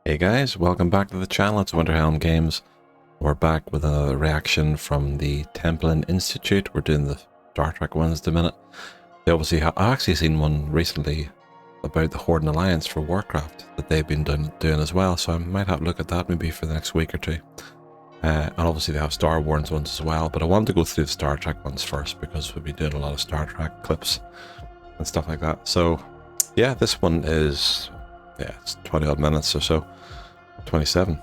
Hey guys, welcome back to the channel. It's WinterhelmGames. We're back with a reaction from the Templin Institute. We're doing the Star Trek ones at the minute. They obviously I actually seen one recently about the Horde and Alliance for Warcraft that they've been doing as well, so I might have a look at that maybe for the next week or two. And obviously they have Star Wars ones as well, but I wanted to go through the Star Trek ones first because we'll be doing a lot of Star Trek clips and stuff like that. So yeah, this one is, it's 20 odd minutes or so. 27.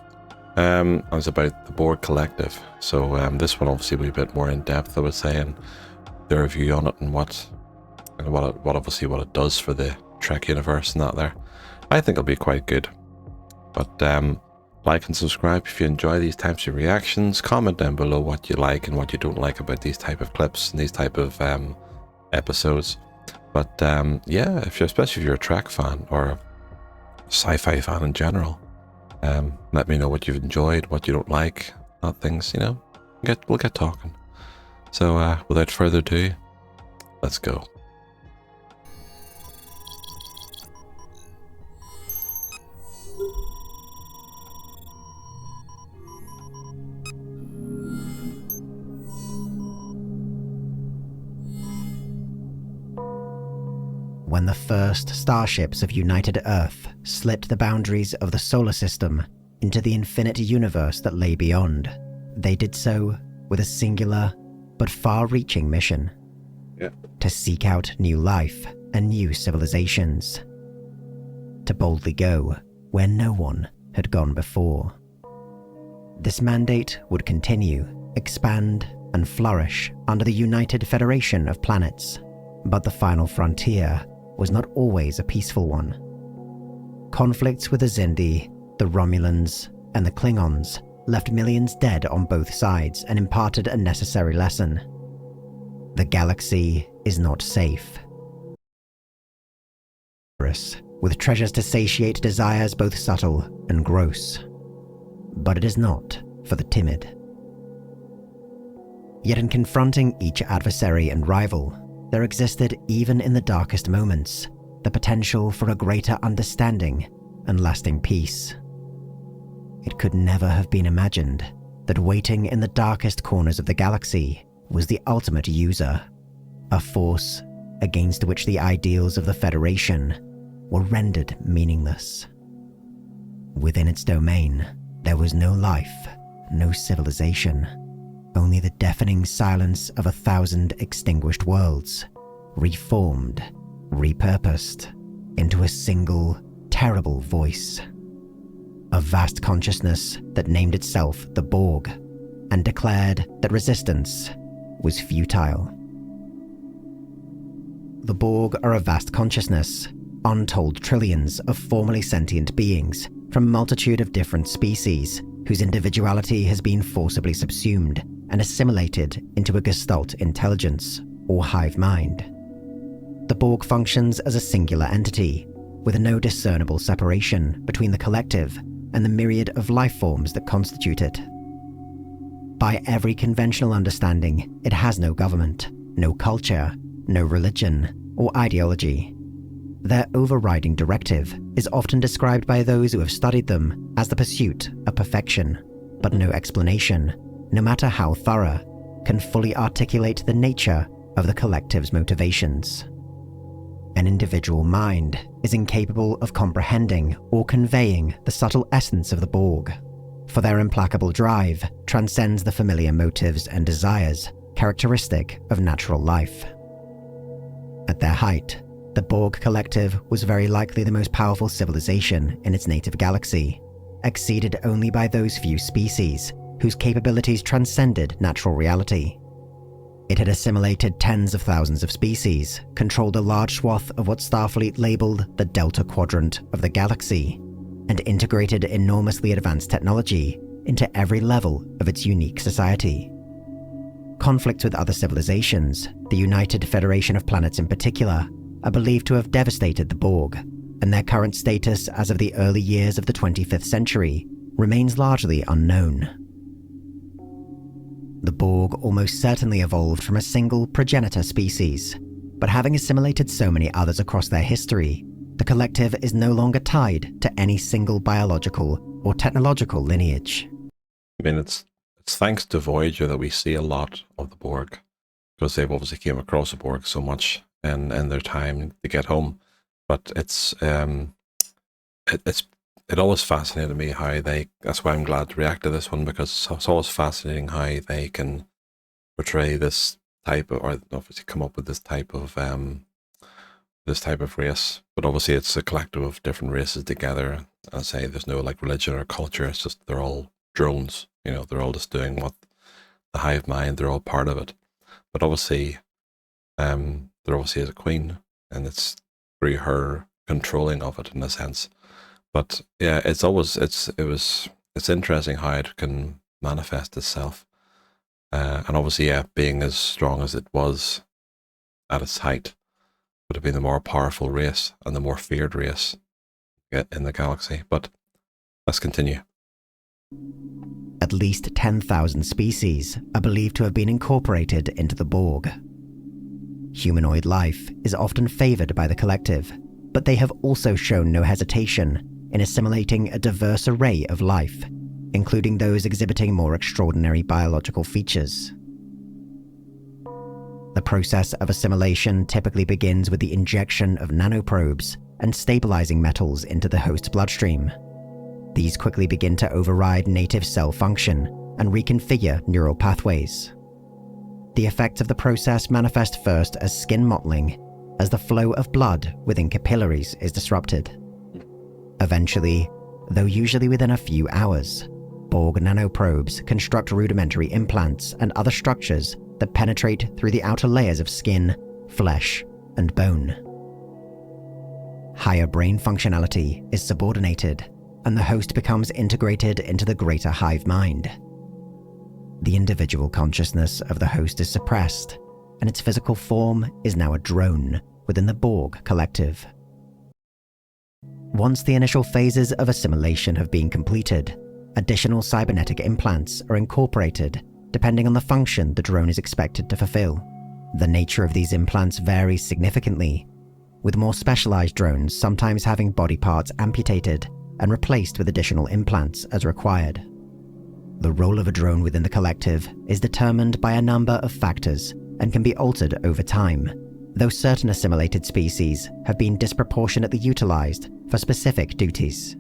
It was about the Borg Collective. So this one obviously will be a bit more in depth, I would say, and the review on it and what it does for the Trek universe and that there. I think it'll be quite good. But like and subscribe if you enjoy these types of reactions. Comment down below what you like and what you don't like about these type of clips and these type of episodes. But yeah, especially if you're a Trek fan or a sci-fi fan in general. Let me know what you've enjoyed, what you don't like, not things, you know, we'll get talking. So without further ado, let's go. When the first starships of United Earth slipped the boundaries of the solar system into the infinite universe that lay beyond, they did so with a singular but far-reaching mission. To seek out new life and new civilizations. To boldly go where no one had gone before. This mandate would continue, expand, and flourish under the United Federation of Planets, but the final frontier was not always a peaceful one. Conflicts with the Xindi, the Romulans, and the Klingons left millions dead on both sides and imparted a necessary lesson. The galaxy is not safe. With treasures to satiate desires both subtle and gross. But it is not for the timid. Yet in confronting each adversary and rival, there existed, even in the darkest moments, the potential for a greater understanding and lasting peace. It could never have been imagined that waiting in the darkest corners of the galaxy was the ultimate user, a force against which the ideals of the Federation were rendered meaningless. Within its domain, there was no life, no civilization. Only the deafening silence of 1,000 extinguished worlds, reformed, repurposed into a single, terrible voice. A vast consciousness that named itself the Borg and declared that resistance was futile. The Borg are a vast consciousness, untold trillions of formerly sentient beings from a multitude of different species whose individuality has been forcibly subsumed and assimilated into a Gestalt intelligence, or hive mind. The Borg functions as a singular entity, with no discernible separation between the collective and the myriad of life forms that constitute it. By every conventional understanding, it has no government, no culture, no religion, or ideology. Their overriding directive is often described by those who have studied them as the pursuit of perfection, but no explanation, no matter how thorough, can fully articulate the nature of the collective's motivations. An individual mind is incapable of comprehending or conveying the subtle essence of the Borg, for their implacable drive transcends the familiar motives and desires characteristic of natural life. At their height, the Borg Collective was very likely the most powerful civilization in its native galaxy, exceeded only by those few species whose capabilities transcended natural reality. It had assimilated tens of thousands of species, controlled a large swath of what Starfleet labeled the Delta Quadrant of the galaxy, and integrated enormously advanced technology into every level of its unique society. Conflicts with other civilizations, the United Federation of Planets in particular, are believed to have devastated the Borg, and their current status as of the early years of the 25th century remains largely unknown. The Borg almost certainly evolved from a single progenitor species, but having assimilated so many others across their history, The collective is no longer tied to any single biological or technological lineage. I mean, it's thanks to Voyager that we see a lot of the Borg, because they've obviously came across the Borg so much in their time to get home. But it always fascinated me how they. That's why I'm glad to react to this one, because it's always fascinating how they can portray this type of, or obviously come up with this type of race. But obviously, it's a collective of different races together. And I say there's no like religion or culture. It's just they're all drones. You know, they're all just doing what the hive mind. They're all part of it. But obviously, there obviously is a queen, and it's through her controlling of it in a sense. But yeah, it's interesting how it can manifest itself, and obviously, yeah, being as strong as it was at its height would have been the more powerful race and the more feared race in the galaxy. But let's continue. At least 10,000 species are believed to have been incorporated into the Borg. Humanoid life is often favored by the collective, but they have also shown no hesitation in assimilating a diverse array of life, including those exhibiting more extraordinary biological features. The process of assimilation typically begins with the injection of nanoprobes and stabilizing metals into the host's bloodstream. These quickly begin to override native cell function and reconfigure neural pathways. The effects of the process manifest first as skin mottling, as the flow of blood within capillaries is disrupted. Eventually, though usually within a few hours, Borg nanoprobes construct rudimentary implants and other structures that penetrate through the outer layers of skin, flesh, and bone. Higher brain functionality is subordinated, and the host becomes integrated into the greater hive mind. The individual consciousness of the host is suppressed, and its physical form is now a drone within the Borg collective. Once the initial phases of assimilation have been completed, additional cybernetic implants are incorporated depending on the function the drone is expected to fulfill. The nature of these implants varies significantly, with more specialized drones sometimes having body parts amputated and replaced with additional implants as required. The role of a drone within the collective is determined by a number of factors and can be altered over time, though certain assimilated species have been disproportionately utilized for specific duties.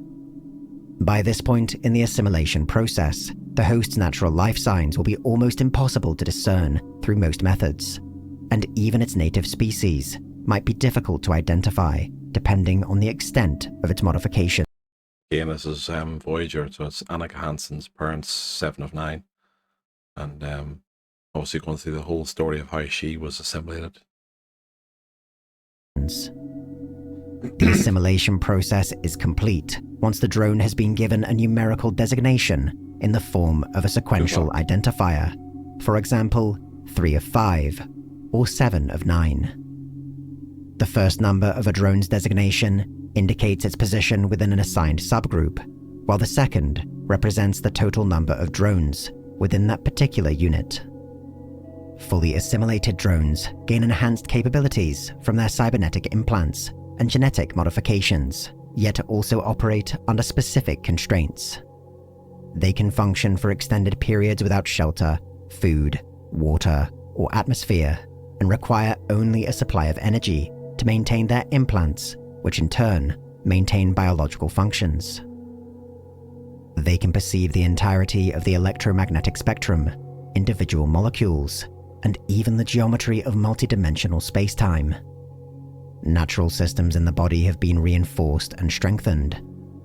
By this point in the assimilation process, the host's natural life signs will be almost impossible to discern through most methods, and even its native species might be difficult to identify depending on the extent of its modification. Again, this is Voyager, so it's Annika Hansen's parents, 7 of 9, and obviously going through the whole story of how she was assimilated. The assimilation process is complete once the drone has been given a numerical designation in the form of a sequential identifier, for example, 3 of 5 or 7 of 9. The first number of a drone's designation indicates its position within an assigned subgroup, while the second represents the total number of drones within that particular unit. Fully assimilated drones gain enhanced capabilities from their cybernetic implants and genetic modifications, yet also operate under specific constraints. They can function for extended periods without shelter, food, water, or atmosphere, and require only a supply of energy to maintain their implants, which in turn maintain biological functions. They can perceive the entirety of the electromagnetic spectrum, individual molecules, and even the geometry of multidimensional space-time. Natural systems in the body have been reinforced and strengthened,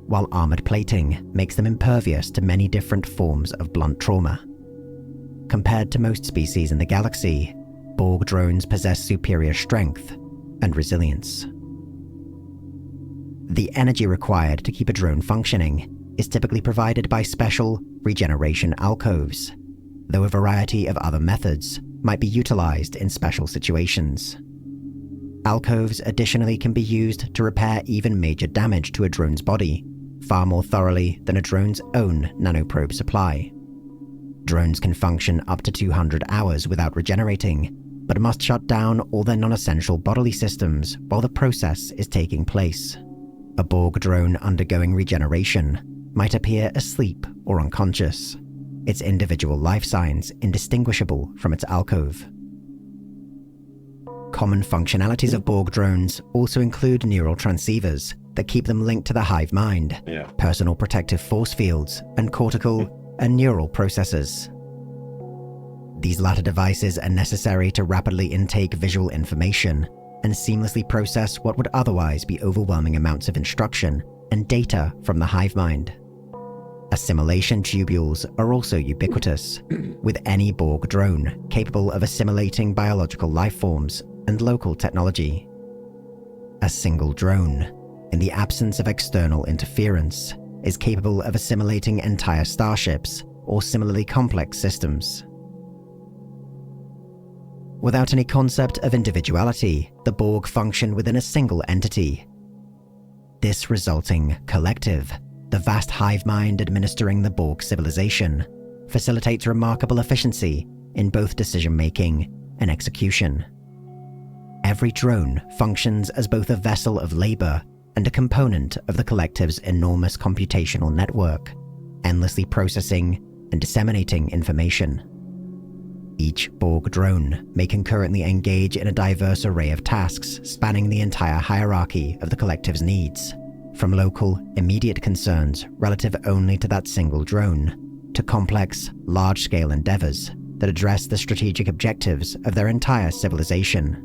while armored plating makes them impervious to many different forms of blunt trauma. Compared to most species in the galaxy, Borg drones possess superior strength and resilience. The energy required to keep a drone functioning is typically provided by special regeneration alcoves, though a variety of other methods might be utilized in special situations. Alcoves additionally can be used to repair even major damage to a drone's body, far more thoroughly than a drone's own nanoprobe supply. Drones can function up to 200 hours without regenerating, but must shut down all their non-essential bodily systems while the process is taking place. A Borg drone undergoing regeneration might appear asleep or unconscious, its individual life signs indistinguishable from its alcove. Common functionalities of Borg drones also include neural transceivers that keep them linked to the hive mind, personal protective force fields, and cortical and neural processors. These latter devices are necessary to rapidly intake visual information and seamlessly process what would otherwise be overwhelming amounts of instruction and data from the hive mind. Assimilation tubules are also ubiquitous, with any Borg drone capable of assimilating biological life forms and local technology. A single drone, in the absence of external interference, is capable of assimilating entire starships or similarly complex systems. Without any concept of individuality, the Borg function within a single entity. This resulting collective, the vast hive mind administering the Borg civilization, facilitates remarkable efficiency in both decision-making and execution. Every drone functions as both a vessel of labor and a component of the collective's enormous computational network, endlessly processing and disseminating information. Each Borg drone may concurrently engage in a diverse array of tasks spanning the entire hierarchy of the collective's needs, from local, immediate concerns relative only to that single drone, to complex, large-scale endeavors that address the strategic objectives of their entire civilization.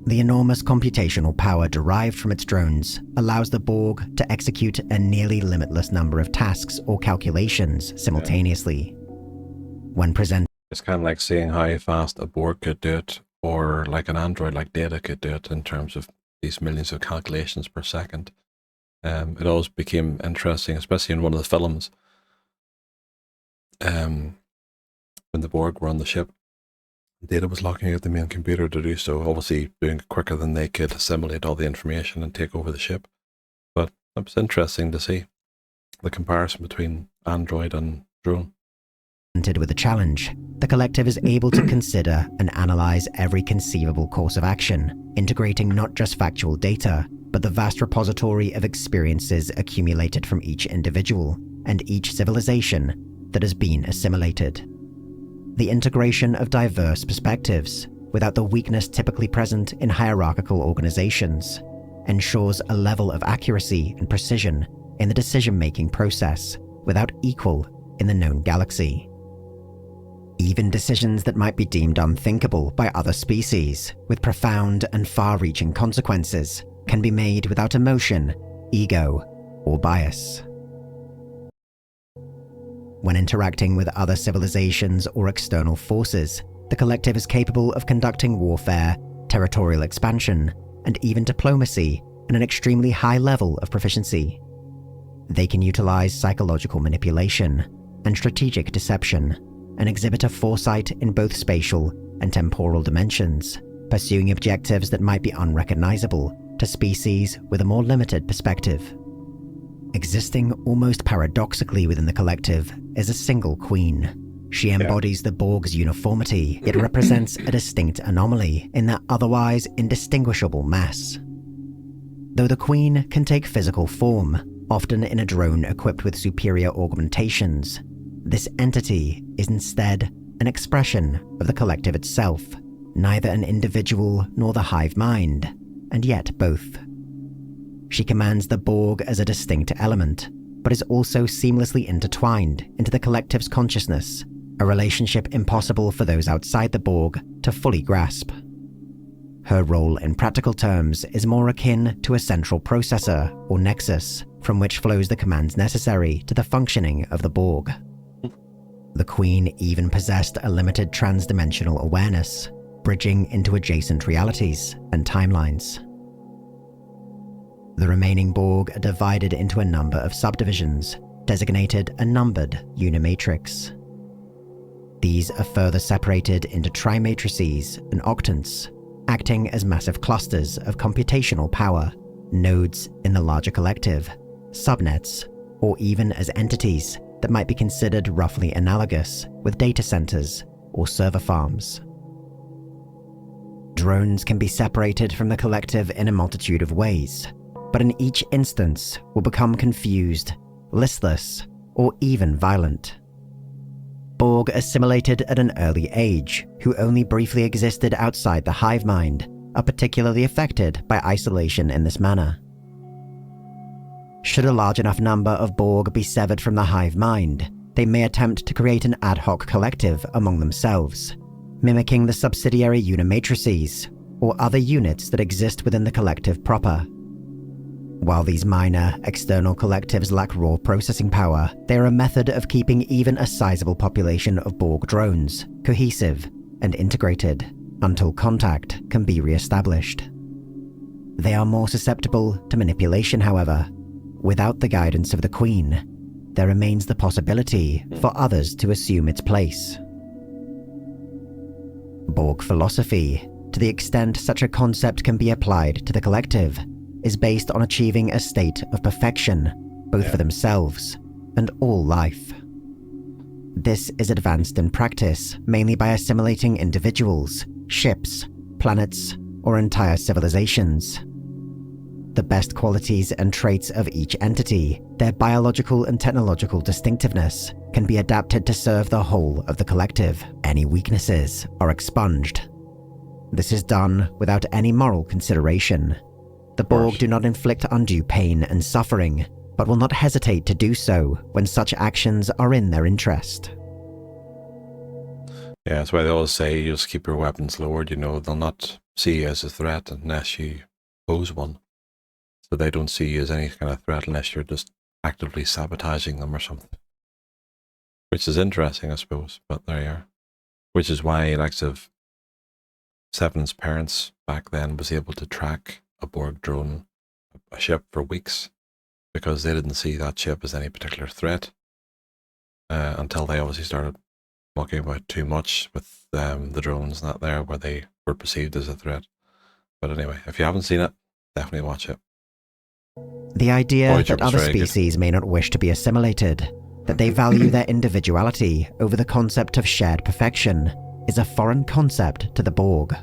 The enormous computational power derived from its drones allows the Borg to execute a nearly limitless number of tasks or calculations simultaneously. When presented, It's kind of like seeing how fast a Borg could do it, or like an android like Data could do it in terms of these millions of calculations per second. It always became interesting, especially in one of the films, when the Borg were on the ship. Data was locking out the main computer to do so, obviously doing it quicker than they could assimilate all the information and take over the ship. But it was interesting to see the comparison between android and drone. With a challenge, the collective is able to consider and analyze every conceivable course of action, integrating not just factual data, but the vast repository of experiences accumulated from each individual and each civilization that has been assimilated. The integration of diverse perspectives, without the weakness typically present in hierarchical organizations, ensures a level of accuracy and precision in the decision-making process without equal in the known galaxy. Even decisions that might be deemed unthinkable by other species, with profound and far-reaching consequences, can be made without emotion, ego, or bias. When interacting with other civilizations or external forces, the collective is capable of conducting warfare, territorial expansion, and even diplomacy at an extremely high level of proficiency. They can utilize psychological manipulation and strategic deception, and exhibit a foresight in both spatial and temporal dimensions, pursuing objectives that might be unrecognizable to species with a more limited perspective. Existing almost paradoxically within the collective is a single queen. She embodies the Borg's uniformity, yet represents a distinct anomaly in their otherwise indistinguishable mass. Though the queen can take physical form, often in a drone equipped with superior augmentations, this entity is instead an expression of the collective itself, neither an individual nor the hive mind, and yet both. She commands the Borg as a distinct element, but is also seamlessly intertwined into the collective's consciousness, a relationship impossible for those outside the Borg to fully grasp. Her role in practical terms is more akin to a central processor or nexus from which flows the commands necessary to the functioning of the Borg. The Queen even possessed a limited trans-dimensional awareness, bridging into adjacent realities and timelines. The remaining Borg are divided into a number of subdivisions, designated a numbered unimatrix. These are further separated into trimatrices and octants, acting as massive clusters of computational power, nodes in the larger collective, subnets, or even as entities that might be considered roughly analogous with data centers or server farms. Drones can be separated from the collective in a multitude of ways. but in each instance will become confused, listless, or even violent. Borg assimilated at an early age, who only briefly existed outside the hive mind, are particularly affected by isolation in this manner. Should a large enough number of Borg be severed from the hive mind, they may attempt to create an ad hoc collective among themselves, mimicking the subsidiary unimatrices or other units that exist within the collective proper. While these minor, external collectives lack raw processing power, they are a method of keeping even a sizable population of Borg drones cohesive and integrated until contact can be re-established. They are more susceptible to manipulation, however. Without the guidance of the Queen, there remains the possibility for others to assume its place. Borg philosophy, to the extent such a concept can be applied to the collective, is based on achieving a state of perfection, both for themselves and all life. This is advanced in practice mainly by assimilating individuals, ships, planets, or entire civilizations. The best qualities and traits of each entity, their biological and technological distinctiveness, can be adapted to serve the whole of the collective. Any weaknesses are expunged. This is done without any moral consideration. The Borg do not inflict undue pain and suffering, but will not hesitate to do so when such actions are in their interest. Yeah, that's why they always say you just keep your weapons lowered, they'll not see you as a threat unless you pose one. So they don't see you as any kind of threat unless you're just actively sabotaging them or something. Which is interesting, I suppose, but there you are. Which is why likes of Seven's parents back then was able to track a Borg drone, a ship for weeks, because they didn't see that ship as any particular threat until they obviously started mucking about too much with the drones and that there, where they were perceived as a threat. But anyway, if you haven't seen it, definitely watch it. The idea that other species may not wish to be assimilated, that they value their individuality over the concept of shared perfection, is a foreign concept to the Borg.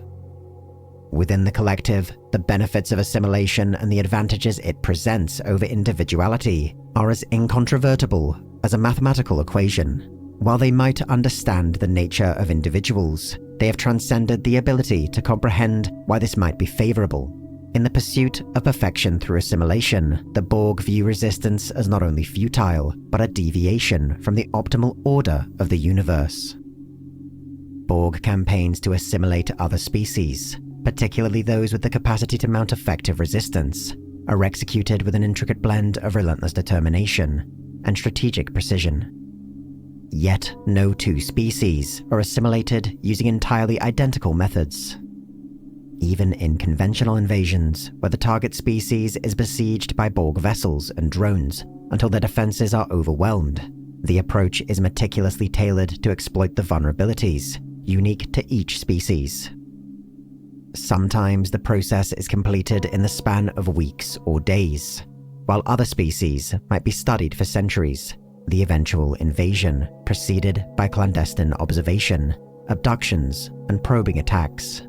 Within the collective, the benefits of assimilation and the advantages it presents over individuality are as incontrovertible as a mathematical equation. While they might understand the nature of individuals, they have transcended the ability to comprehend why this might be favorable. In the pursuit of perfection through assimilation, the Borg view resistance as not only futile, but a deviation from the optimal order of the universe. Borg campaigns to assimilate other species, particularly those with the capacity to mount effective resistance, are executed with an intricate blend of relentless determination and strategic precision. Yet, no two species are assimilated using entirely identical methods. Even in conventional invasions, where the target species is besieged by Borg vessels and drones until their defenses are overwhelmed, the approach is meticulously tailored to exploit the vulnerabilities unique to each species. Sometimes the process is completed in the span of weeks or days, while other species might be studied for centuries. The eventual invasion preceded by clandestine observation, abductions, and probing attacks.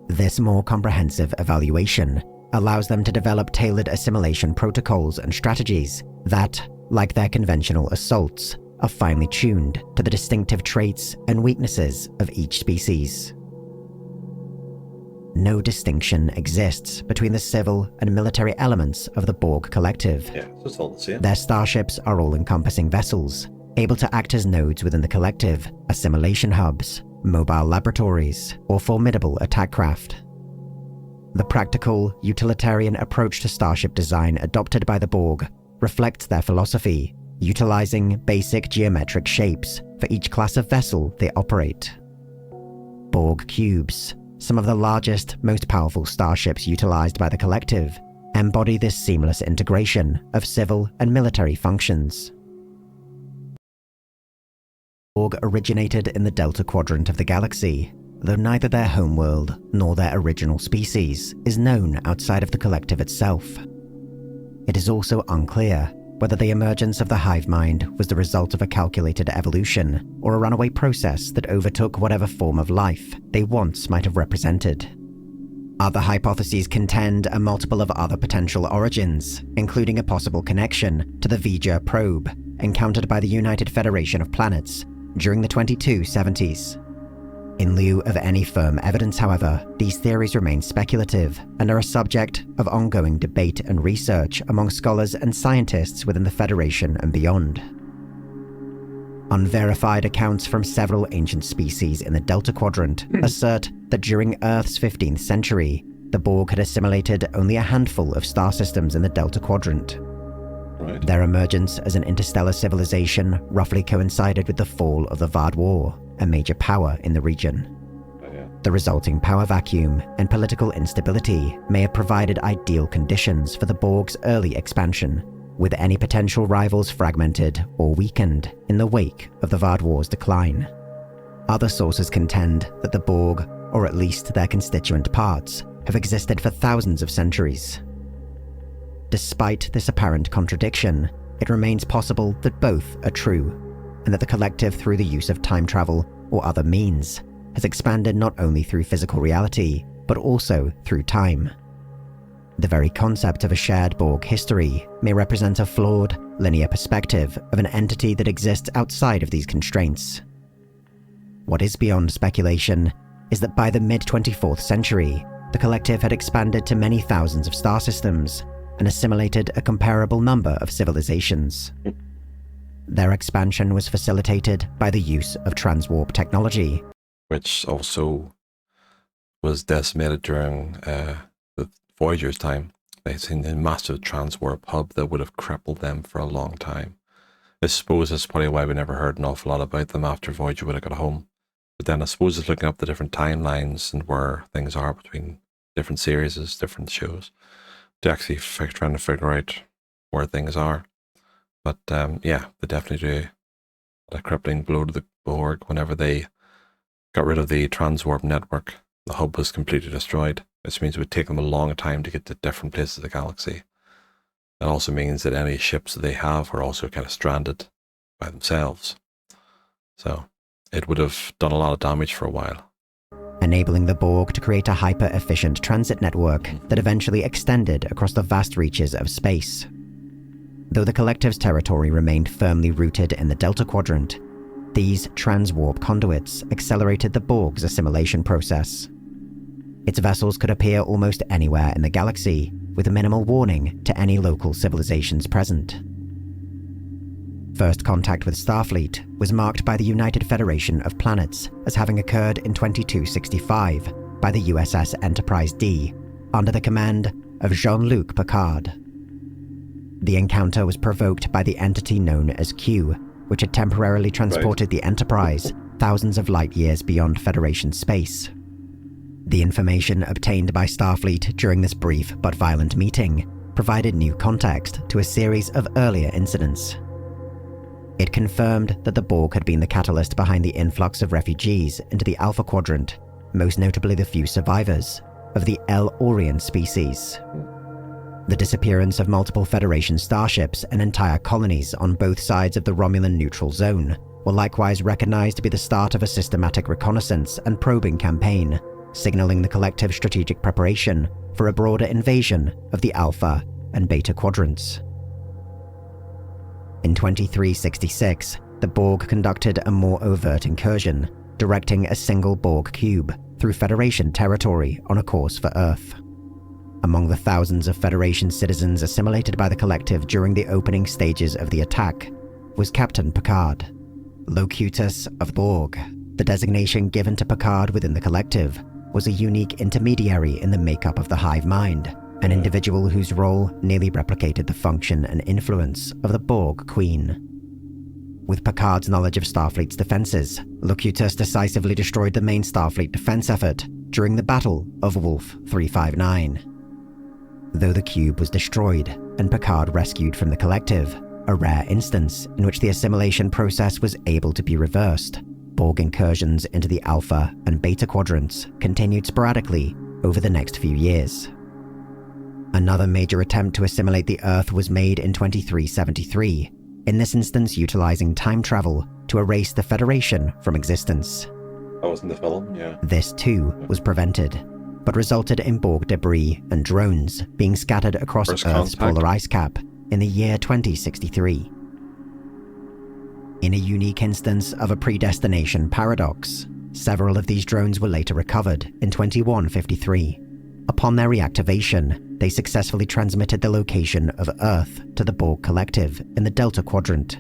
This more comprehensive evaluation allows them to develop tailored assimilation protocols and strategies that, like their conventional assaults, are finely tuned to the distinctive traits and weaknesses of each species. No distinction exists between the civil and military elements of the Borg collective. Yeah, so it's all the same. Their starships are all-encompassing vessels, able to act as nodes within the collective, assimilation hubs, mobile laboratories, or formidable attack craft. The practical, utilitarian approach to starship design adopted by the Borg reflects their philosophy, utilizing basic geometric shapes for each class of vessel they operate. Borg cubes, some of the largest, most powerful starships utilized by the collective, embody this seamless integration of civil and military functions. Borg originated in the Delta Quadrant of the galaxy, though neither their homeworld nor their original species is known outside of the collective itself. It is also unclear whether the emergence of the hive mind was the result of a calculated evolution or a runaway process that overtook whatever form of life they once might have represented. Other hypotheses contend a multiple of other potential origins, including a possible connection to the V'ger probe encountered by the United Federation of Planets during the 2270s. In lieu of any firm evidence, however, these theories remain speculative and are a subject of ongoing debate and research among scholars and scientists within the Federation and beyond. Unverified accounts from several ancient species in the Delta Quadrant assert that during Earth's 15th century, the Borg had assimilated only a handful of star systems in the Delta Quadrant. Right. Their emergence as an interstellar civilization roughly coincided with the fall of the Vard War, a major power in the region. The resulting power vacuum and political instability may have provided ideal conditions for the Borg's early expansion, with any potential rivals fragmented or weakened in the wake of the Vard War's decline. Other sources contend that the Borg, or at least their constituent parts, have existed for thousands of centuries. Despite this apparent contradiction, it remains possible that both are true, and that the collective, through the use of time travel or other means, has expanded not only through physical reality, but also through time. The very concept of a shared Borg history may represent a flawed, linear perspective of an entity that exists outside of these constraints. What is beyond speculation is that by the mid-24th century, the collective had expanded to many thousands of star systems and assimilated a comparable number of civilizations. Their expansion was facilitated by the use of transwarp technology, which also was decimated during the Voyager's time. They'd seen a massive transwarp hub that would have crippled them for a long time. I suppose that's probably why we never heard an awful lot about them after Voyager would have got home. But then I suppose it's looking up the different timelines and where things are between different series, different shows, to actually trying to figure out where things are. But yeah, they definitely do a crippling blow to the Borg whenever they got rid of the transwarp network. The hub was completely destroyed, which means it would take them a long time to get to different places of the galaxy. It also means that any ships that they have are also kind of stranded by themselves. So it would have done a lot of damage for a while. enabling the Borg to create a hyper-efficient transit network that eventually extended across the vast reaches of space. Though the collective's territory remained firmly rooted in the Delta Quadrant, these transwarp conduits accelerated the Borg's assimilation process. Its vessels could appear almost anywhere in the galaxy, with minimal warning to any local civilizations present. First contact with Starfleet was marked by the United Federation of Planets as having occurred in 2265 by the USS Enterprise D, under the command of Jean-Luc Picard. The encounter was provoked by the entity known as Q, which had temporarily transported the Enterprise thousands of light years beyond Federation space. The information obtained by Starfleet during this brief but violent meeting provided new context to a series of earlier incidents. It confirmed that the Borg had been the catalyst behind the influx of refugees into the Alpha Quadrant, most notably the few survivors of the L-Orion species. The disappearance of multiple Federation starships and entire colonies on both sides of the Romulan neutral zone were likewise recognized to be the start of a systematic reconnaissance and probing campaign, signaling the collective strategic preparation for a broader invasion of the Alpha and Beta quadrants. In 2366, the Borg conducted a more overt incursion, directing a single Borg cube through Federation territory on a course for Earth. Among the thousands of Federation citizens assimilated by the collective during the opening stages of the attack was Captain Picard, Locutus of Borg. The designation given to Picard within the collective was a unique intermediary in the makeup of the hive mind, an individual whose role nearly replicated the function and influence of the Borg Queen. With Picard's knowledge of Starfleet's defenses, Locutus decisively destroyed the main Starfleet defense effort during the Battle of Wolf 359. Though the cube was destroyed and Picard rescued from the collective, a rare instance in which the assimilation process was able to be reversed, Borg incursions into the Alpha and Beta quadrants continued sporadically over the next few years. Another major attempt to assimilate the Earth was made in 2373, in this instance utilizing time travel to erase the Federation from existence. That was in the film, yeah. This too was prevented. but resulted in Borg debris and drones being scattered across First Earth's contact. polar ice cap in the year 2063. In a unique instance of a predestination paradox, several of these drones were later recovered in 2153. Upon their reactivation, they successfully transmitted the location of Earth to the Borg Collective in the Delta Quadrant.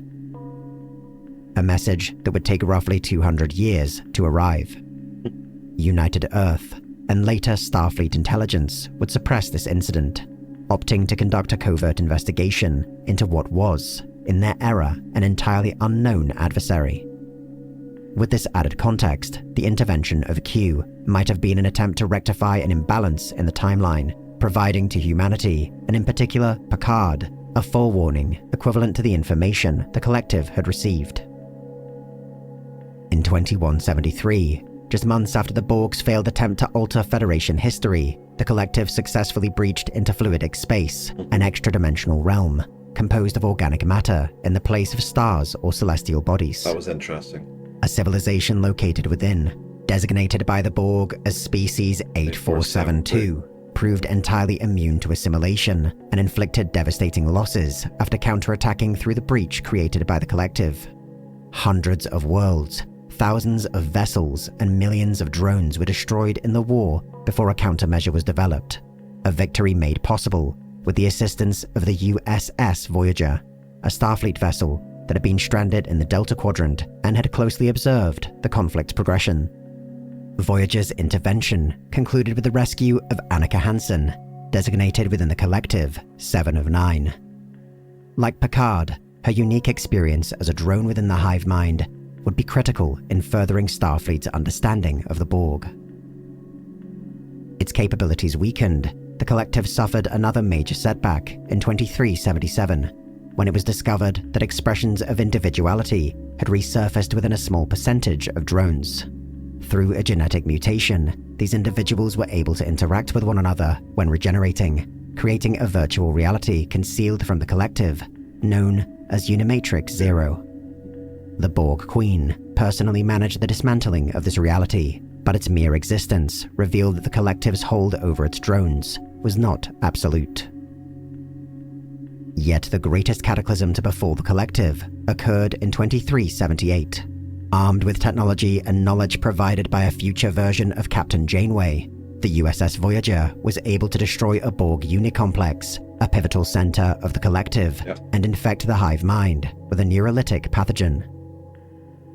A message that would take roughly 200 years to arrive. United Earth, and later Starfleet intelligence, would suppress this incident, opting to conduct a covert investigation into what was, in their era, an entirely unknown adversary. With this added context, the intervention of Q might have been an attempt to rectify an imbalance in the timeline, providing to humanity, and in particular Picard, a forewarning equivalent to the information the Collective had received. In 2173, just months after the Borg's failed attempt to alter Federation history, the Collective successfully breached into fluidic space, an extra-dimensional realm, composed of organic matter in the place of stars or celestial bodies. That was interesting. A civilization located within, designated by the Borg as Species 8472, proved entirely immune to assimilation and inflicted devastating losses after counterattacking through the breach created by the Collective. Hundreds of worlds, thousands of vessels, and millions of drones were destroyed in the war before a countermeasure was developed, a victory made possible with the assistance of the USS Voyager, a Starfleet vessel that had been stranded in the Delta Quadrant and had closely observed the conflict's progression. Voyager's intervention concluded with the rescue of Annika Hansen, designated within the Collective 7 of 9. Like Picard, her unique experience as a drone within the hive mind would be critical in furthering Starfleet's understanding of the Borg. Its capabilities weakened, the Collective suffered another major setback in 2377, when it was discovered that expressions of individuality had resurfaced within a small percentage of drones. Through a genetic mutation, these individuals were able to interact with one another when regenerating, creating a virtual reality concealed from the Collective, known as Unimatrix Zero. The Borg Queen personally managed the dismantling of this reality, but its mere existence revealed that the Collective's hold over its drones was not absolute. Yet the greatest cataclysm to befall the Collective occurred in 2378. Armed with technology and knowledge provided by a future version of Captain Janeway, the USS Voyager was able to destroy a Borg unicomplex, a pivotal center of the Collective, and infect the hive mind with a neurolytic pathogen.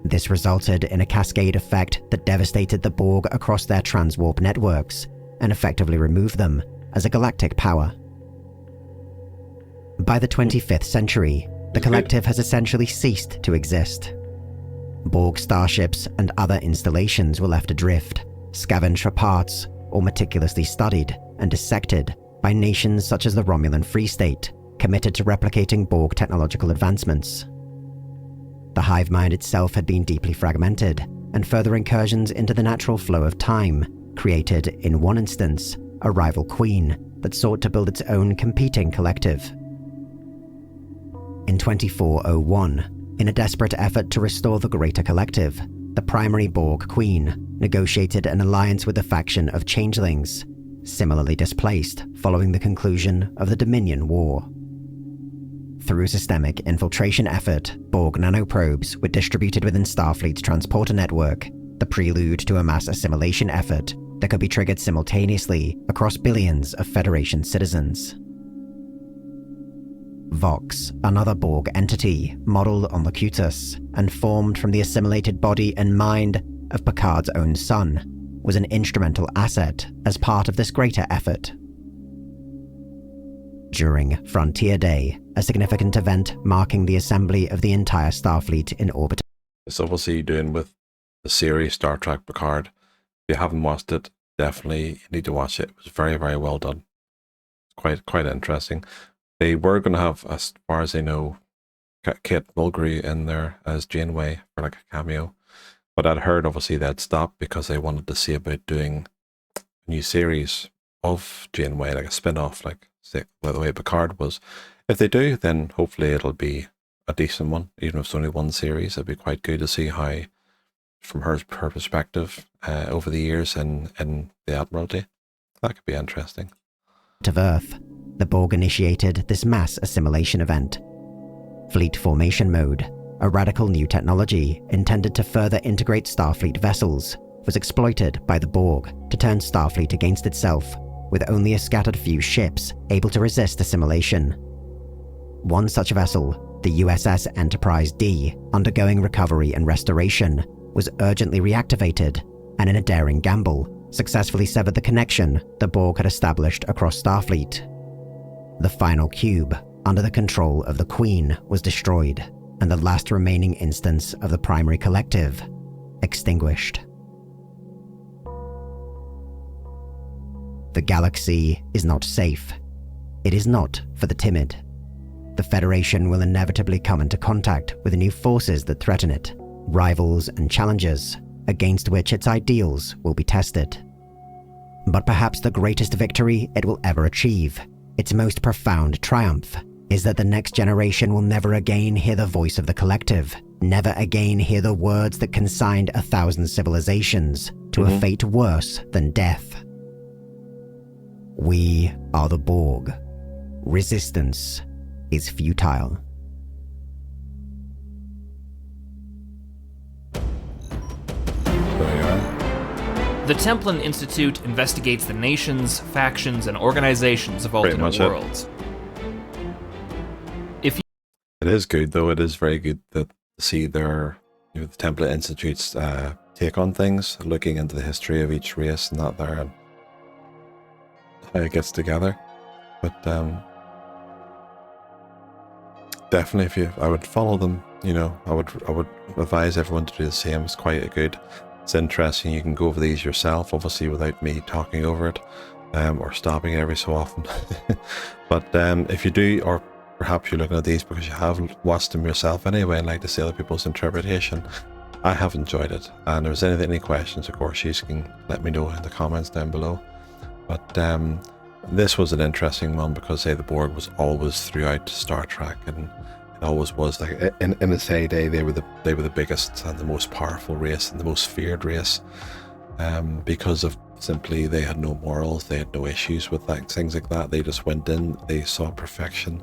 This resulted in a cascade effect that devastated the Borg across their transwarp networks and effectively removed them as a galactic power. By the 25th century, the Collective has essentially ceased to exist. Borg starships and other installations were left adrift, scavenged for parts, or meticulously studied and dissected by nations such as the Romulan Free State, committed to replicating Borg technological advancements. The hive mind itself had been deeply fragmented, and further incursions into the natural flow of time created, in one instance, a rival queen that sought to build its own competing collective. In 2401, in a desperate effort to restore the greater collective, the primary Borg Queen negotiated an alliance with the faction of Changelings, similarly displaced following the conclusion of the Dominion War. Through a systemic infiltration effort, Borg nanoprobes were distributed within Starfleet's transporter network, the prelude to a mass assimilation effort that could be triggered simultaneously across billions of Federation citizens. Vox, another Borg entity modeled on Locutus and formed from the assimilated body and mind of Picard's own son, was an instrumental asset as part of this greater effort. During Frontier Day, a significant event marking the assembly of the entire Starfleet in orbit. It's obviously doing with the series Star Trek Picard. If you haven't watched it, definitely need to watch it. It was very, very well done. Quite interesting. They were going to have, as far as I know, Kate Mulgrew in there as Janeway for like a cameo. But I'd heard obviously they'd stopped because they wanted to see about doing a new series of Janeway, like a spin-off, like the way Picard was. If they do, then hopefully it'll be a decent one. Even if it's only one series, it'd be quite good to see how, from her perspective, over the years in the Admiralty. That could be interesting. Of Earth, the Borg initiated this mass assimilation event. Fleet Formation Mode, a radical new technology intended to further integrate Starfleet vessels, was exploited by the Borg to turn Starfleet against itself, with only a scattered few ships able to resist assimilation. One such vessel, the USS Enterprise D, undergoing recovery and restoration, was urgently reactivated, and in a daring gamble, successfully severed the connection the Borg had established across Starfleet. The final cube, under the control of the Queen, was destroyed, and the last remaining instance of the primary collective extinguished. The galaxy is not safe. It is not for the timid. The Federation will inevitably come into contact with new forces that threaten it, rivals and challengers, against which its ideals will be tested. But perhaps the greatest victory it will ever achieve, its most profound triumph, is that the next generation will never again hear the voice of the collective, never again hear the words that consigned 1,000 civilizations to a fate worse than death. We are the Borg. Resistance is futile. There you are. The Templin Institute investigates the nations, factions, and organizations of alternate worlds. It is good, though. It is very good to see their, the Templin Institute's take on things, looking into the history of each race and that there, and how it gets together. But definitely, I would follow them. I would advise everyone to do the same. It's quite good. It's interesting. You can go over these yourself, obviously, without me talking over it, or stopping every so often. But if you do, or perhaps you're looking at these because you have watched them yourself anyway and like to see other people's interpretation, I have enjoyed it. And if there's any questions, of course, you can let me know in the comments down below. But this was an interesting one because, say, the Borg was always throughout Star Trek, and it always was like in its heyday they were the biggest and the most powerful race and the most feared race, because of simply they had no morals, they had no issues with things like that. They just went in, they saw perfection,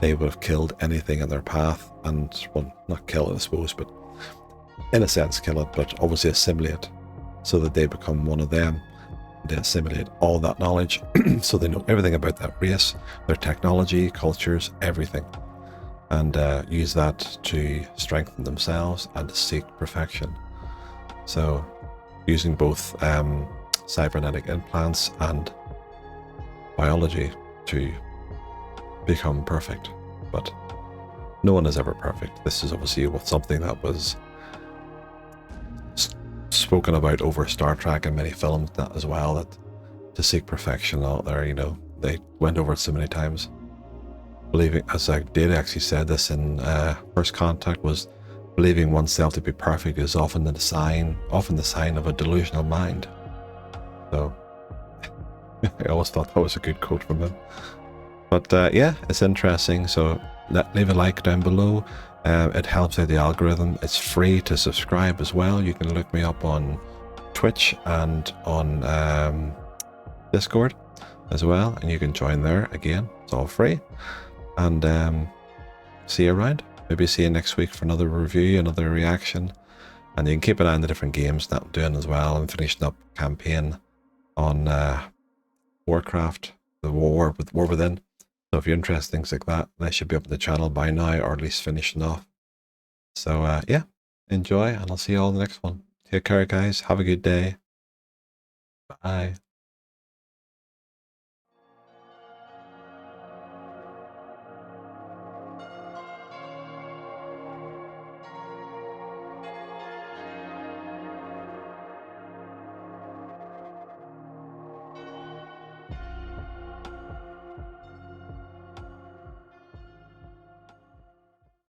they would have killed anything in their path, and, well, not kill it, I suppose, but in a sense kill it, but obviously assimilate, so that they become one of them. They assimilate all that knowledge, so they know everything about that race, their technology, cultures, everything, and use that to strengthen themselves and to seek perfection. So using both cybernetic implants and biology to become perfect. But no one is ever perfect. This is obviously something that was spoken about over Star Trek and many films as well, that to seek perfection out there, they went over it so many times. Believing, as I did actually said this in First Contact, was believing oneself to be perfect is often the sign of a delusional mind. So I always thought that was a good quote from him. But yeah, it's interesting. So leave a like down below. It helps out the algorithm. It's free to subscribe as well. You can look me up on Twitch and on Discord as well, and you can join there. Again, it's all free. And see you around. Maybe see you next week for another review, another reaction. And you can keep an eye on the different games that I'm doing as well. I'm finishing up a campaign on Warcraft, the War Within. So if you're interested in things like that, they should be up on the channel by now, or at least finishing off. So yeah, enjoy, and I'll see you all in the next one. Take care, guys. Have a good day. Bye.